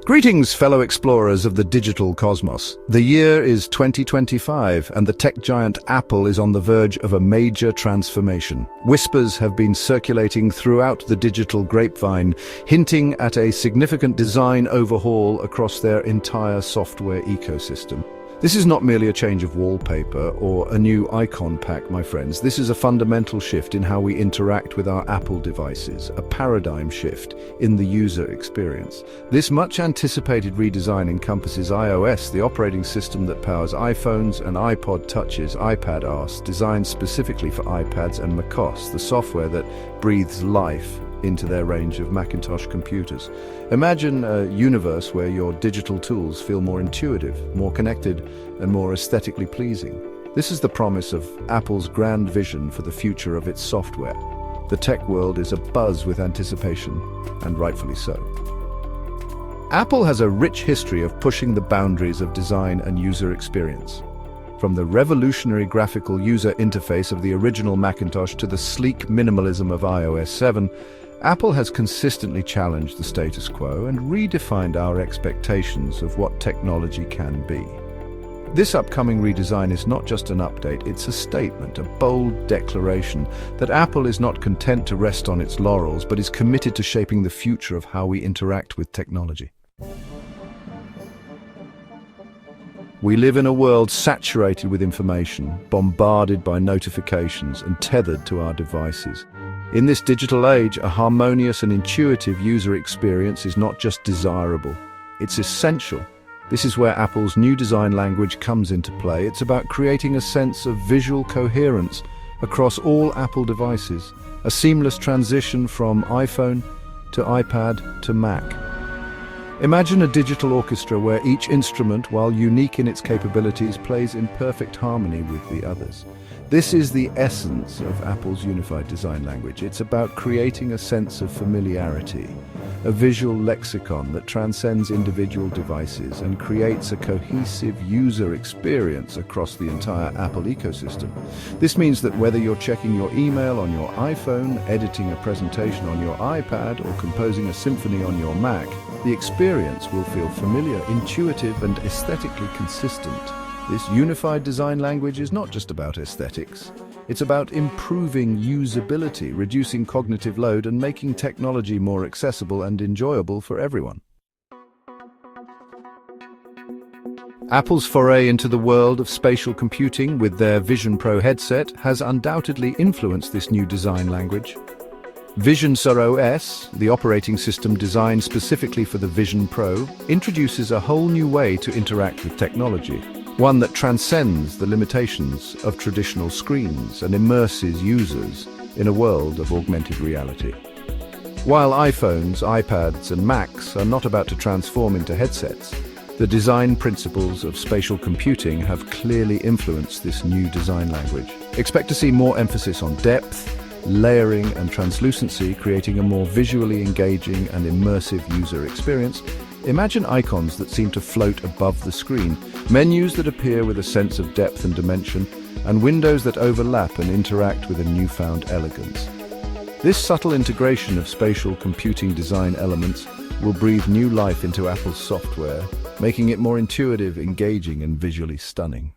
Greetings, fellow explorers of the digital cosmos. The year is 2025, and the tech giant Apple is on the verge of a major transformation. Whispers have been circulating throughout the digital grapevine, hinting at a significant design overhaul across their entire software ecosystem. This is not merely a change of wallpaper or a new icon pack, my friends. This is a fundamental shift in how we interact with our Apple devices, a paradigm shift in the user experience. This much-anticipated redesign encompasses iOS, the operating system that powers iPhones and iPod Touches, iPadOS, designed specifically for iPads, and macOS, the software that breathes life into their range of Macintosh computers. Imagine a universe where your digital tools feel more intuitive, more connected, and more aesthetically pleasing. This is the promise of Apple's grand vision for the future of its software. The tech world is abuzz with anticipation, and rightfully so. Apple has a rich history of pushing the boundaries of design and user experience. From the revolutionary graphical user interface of the original Macintosh to the sleek minimalism of iOS 7, Apple has consistently challenged the status quo and redefined our expectations of what technology can be. This upcoming redesign is not just an update, it's a statement, a bold declaration that Apple is not content to rest on its laurels, but is committed to shaping the future of how we interact with technology. We live in a world saturated with information, bombarded by notifications, and tethered to our devices. In this digital age, a harmonious and intuitive user experience is not just desirable, it's essential. This is where Apple's new design language comes into play. It's about creating a sense of visual coherence across all Apple devices, a seamless transition from iPhone to iPad to Mac. Imagine a digital orchestra where each instrument, while unique in its capabilities, plays in perfect harmony with the others. This is the essence of Apple's unified design language. It's about creating a sense of familiarity, a visual lexicon that transcends individual devices and creates a cohesive user experience across the entire Apple ecosystem. This means that whether you're checking your email on your iPhone, editing a presentation on your iPad, or composing a symphony on your Mac, the experience will feel familiar, intuitive, and aesthetically consistent. This unified design language is not just about aesthetics. It's about improving usability, reducing cognitive load, and making technology more accessible and enjoyable for everyone. Apple's foray into the world of spatial computing with their Vision Pro headset has undoubtedly influenced this new design language. Vision OS, the operating system designed specifically for the Vision Pro, introduces a whole new way to interact with technology. One that transcends the limitations of traditional screens and immerses users in a world of augmented reality. While iPhones, iPads, and Macs are not about to transform into headsets, the design principles of spatial computing have clearly influenced this new design language. Expect to see more emphasis on depth, layering, and translucency, creating a more visually engaging and immersive user experience. Imagine icons that seem to float above the screen, menus that appear with a sense of depth and dimension, and windows that overlap and interact with a newfound elegance. This subtle integration of spatial computing design elements will breathe new life into Apple's software, making it more intuitive, engaging, and visually stunning.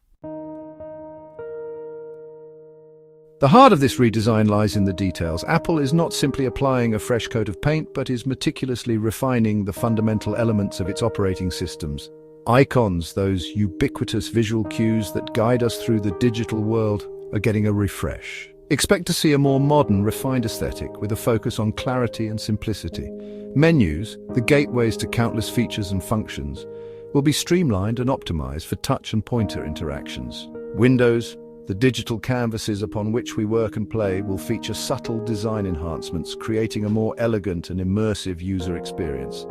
The heart of this redesign lies in the details. Apple is not simply applying a fresh coat of paint, but is meticulously refining the fundamental elements of its operating systems. Icons, those ubiquitous visual cues that guide us through the digital world, are getting a refresh. Expect to see a more modern, refined aesthetic with a focus on clarity and simplicity. Menus, the gateways to countless features and functions, will be streamlined and optimized for touch and pointer interactions. Windows, the digital canvases upon which we work and play, will feature subtle design enhancements, creating a more elegant and immersive user experience.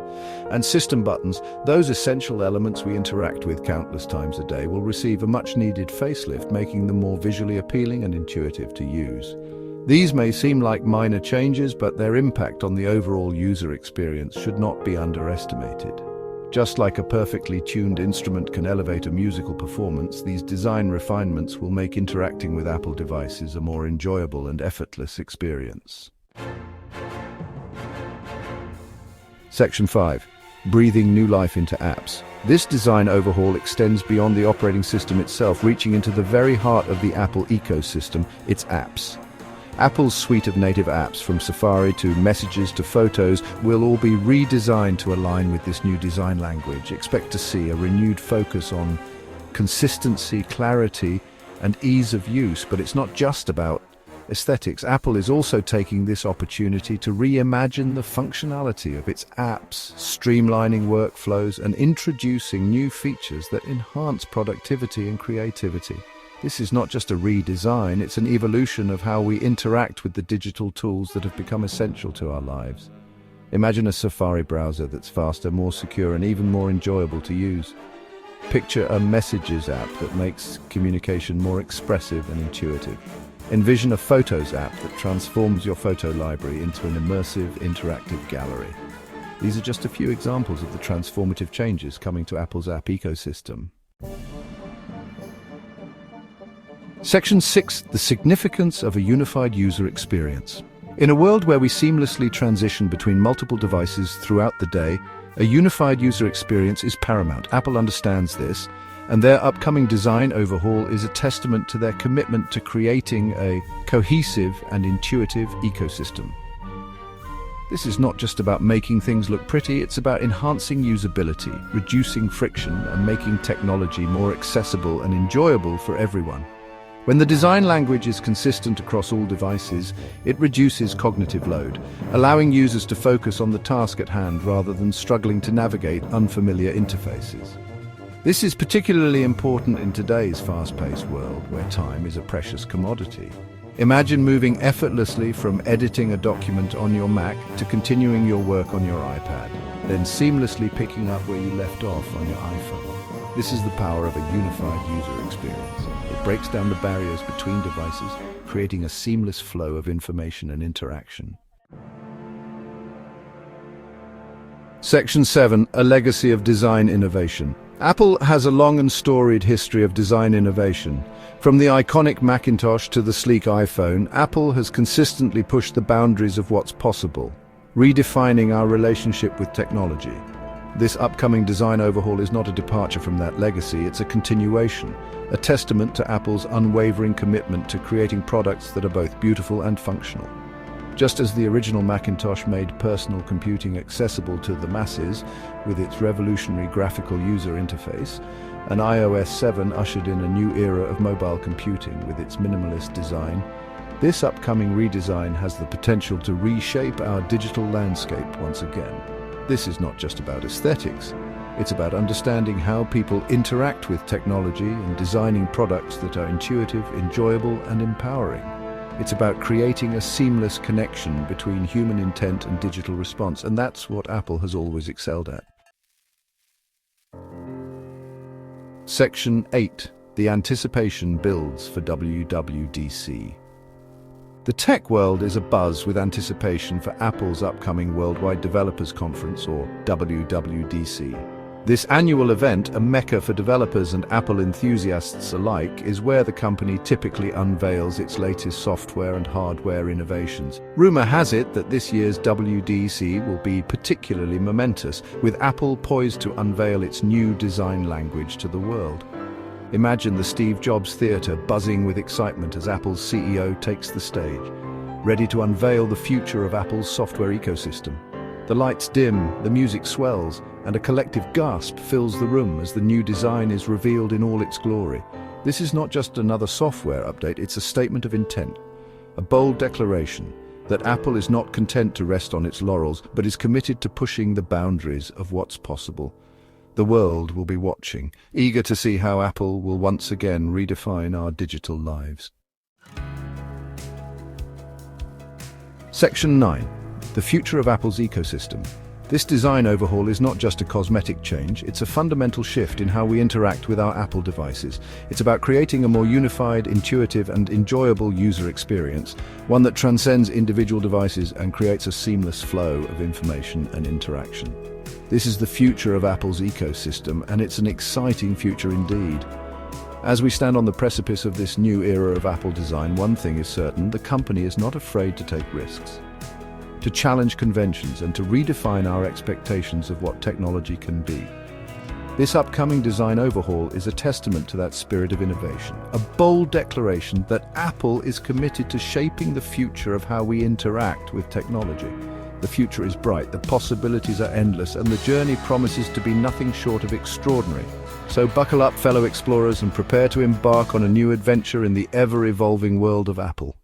And system buttons, those essential elements we interact with countless times a day, will receive a much-needed facelift, making them more visually appealing and intuitive to use. These may seem like minor changes, but their impact on the overall user experience should not be underestimated. Just like a perfectly tuned instrument can elevate a musical performance, these design refinements will make interacting with Apple devices a more enjoyable and effortless experience. Section 5. breathing new life into apps. This design overhaul extends beyond the operating system itself, reaching into the very heart of the Apple ecosystem, its apps. Apple's suite of native apps, from Safari to Messages to Photos, will all be redesigned to align with this new design language. Expect to see a renewed focus on consistency, clarity, and ease of use, but it's not just about aesthetics. Apple is also taking this opportunity to reimagine the functionality of its apps, streamlining workflows and introducing new features that enhance productivity and creativity. This is not just a redesign, it's an evolution of how we interact with the digital tools that have become essential to our lives. Imagine a Safari browser that's faster, more secure, and even more enjoyable to use. Picture a Messages app that makes communication more expressive and intuitive. Envision a Photos app that transforms your photo library into an immersive, interactive gallery. These are just a few examples of the transformative changes coming to Apple's app ecosystem. Section 6. The significance of a unified user experience. In a world where we seamlessly transition between multiple devices throughout the day, a unified user experience is paramount. Apple understands this, and their upcoming design overhaul is a testament to their commitment to creating a cohesive and intuitive ecosystem. This is not just about making things look pretty, it's about enhancing usability, reducing friction, and making technology more accessible and enjoyable for everyone. When the design language is consistent across all devices, it reduces cognitive load, allowing users to focus on the task at hand rather than struggling to navigate unfamiliar interfaces. This is particularly important in today's fast-paced world, where time is a precious commodity. Imagine moving effortlessly from editing a document on your Mac to continuing your work on your iPad, then seamlessly picking up where you left off on your iPhone. This is the power of a unified user experience. It breaks down the barriers between devices, creating a seamless flow of information and interaction. Section 7. A legacy of design innovation. Apple has a long and storied history of design innovation. From the iconic Macintosh to the sleek iPhone, Apple has consistently pushed the boundaries of what's possible, redefining our relationship with technology. This upcoming design overhaul is not a departure from that legacy, it's a continuation, a testament to Apple's unwavering commitment to creating products that are both beautiful and functional. Just as the original Macintosh made personal computing accessible to the masses with its revolutionary graphical user interface, and iOS 7 ushered in a new era of mobile computing with its minimalist design, this upcoming redesign has the potential to reshape our digital landscape once again. This is not just about aesthetics, it's about understanding how people interact with technology and designing products that are intuitive, enjoyable, and empowering. It's about creating a seamless connection between human intent and digital response, and that's what Apple has always excelled at. Section 8. The anticipation builds for WWDC. The tech world is abuzz with anticipation for Apple's upcoming Worldwide Developers Conference, or WWDC. This annual event, a mecca for developers and Apple enthusiasts alike, is where the company typically unveils its latest software and hardware innovations. Rumor has it that this year's WWDC will be particularly momentous, with Apple poised to unveil its new design language to the world. Imagine the Steve Jobs Theater buzzing with excitement as Apple's CEO takes the stage, ready to unveil the future of Apple's software ecosystem. The lights dim, the music swells, and a collective gasp fills the room as the new design is revealed in all its glory. This is not just another software update, it's a statement of intent, a bold declaration that Apple is not content to rest on its laurels, but is committed to pushing the boundaries of what's possible. The world will be watching, eager to see how Apple will once again redefine our digital lives. Section 9. The future of Apple's ecosystem. This design overhaul is not just a cosmetic change, it's a fundamental shift in how we interact with our Apple devices. It's about creating a more unified, intuitive, and enjoyable user experience, one that transcends individual devices and creates a seamless flow of information and interaction. This is the future of Apple's ecosystem, and it's an exciting future indeed. As we stand on the precipice of this new era of Apple design, one thing is certain: the company is not afraid to take risks. to challenge conventions and to redefine our expectations of what technology can be. This upcoming design overhaul is a testament to that spirit of innovation, a bold declaration that Apple is committed to shaping the future of how we interact with technology. The future is bright, the possibilities are endless, and the journey promises to be nothing short of extraordinary. So buckle up, fellow explorers, and prepare to embark on a new adventure in the ever-evolving world of Apple.